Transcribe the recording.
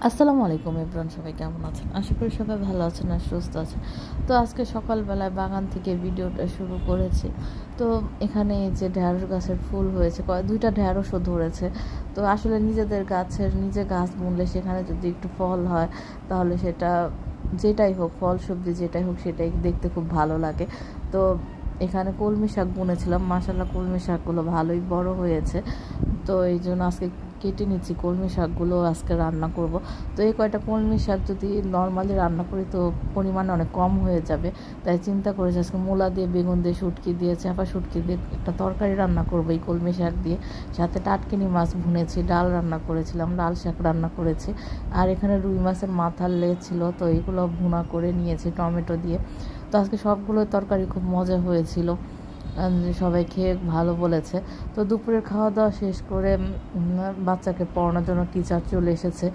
আসসালামু আলাইকুম এভরিওয়ান, সবাই কেমন আছেন? আশা করি সবাই ভালো আছেন আর সুস্থ আছেন। তো আজকে সকালবেলায় বাগান থেকে ভিডিওটা শুরু করেছি। তো এখানে এই যে ঢ্যাঁড়স গাছের ফুল হয়েছে, ২টা ঢ্যাঁড়সও ধরেছে। তো আসলে নিজেদের গাছের নিজে গাছ বুনলে সেখানে যদি একটু ফল হয় তাহলে সেটা যেটাই হোক, ফল সবজি যেটাই হোক, সেটাই দেখতে খুব ভালো লাগে। তো এখানে কলমি শাক বুনেছিলাম, মাশাআল্লাহ কলমি শাকগুলো ভালোই বড় হয়েছে। তো এই জন্য আজকে কেটে নিচ্ছি কলমি শাকগুলো, আজকে রান্না করব। তো এই কয়টা কলমি শাক যদি নর্মালি রান্না করি তো পরিমাণ অনেক কম হয়ে যাবে, তাই চিন্তা করেছি আজকে মূলা দিয়ে, বেগুন দিয়ে, শুটকি দিয়ে, চাপা শুটকি দিয়ে একটা তরকারি রান্না করবো এই কলমি শাক দিয়ে। সাথে টাটকিনি মাছ ভুনেছি, ডাল রান্না করেছিলাম, লাল শাক রান্না করেছি। আর এখানে রুই মাছের মাথার লেজ ছিল, তো এইগুলো ভুনা করে নিয়েছি টমেটো দিয়ে। তো আজকে সবগুলো তরকারি খুব মজা হয়েছিল, সবাই খেয়ে ভালো বলেছে। তো দুপুরের খাওয়া দাওয়া শেষ করে বাচ্চাকে পড়ানোর জন্য টিচার চলে এসেছে।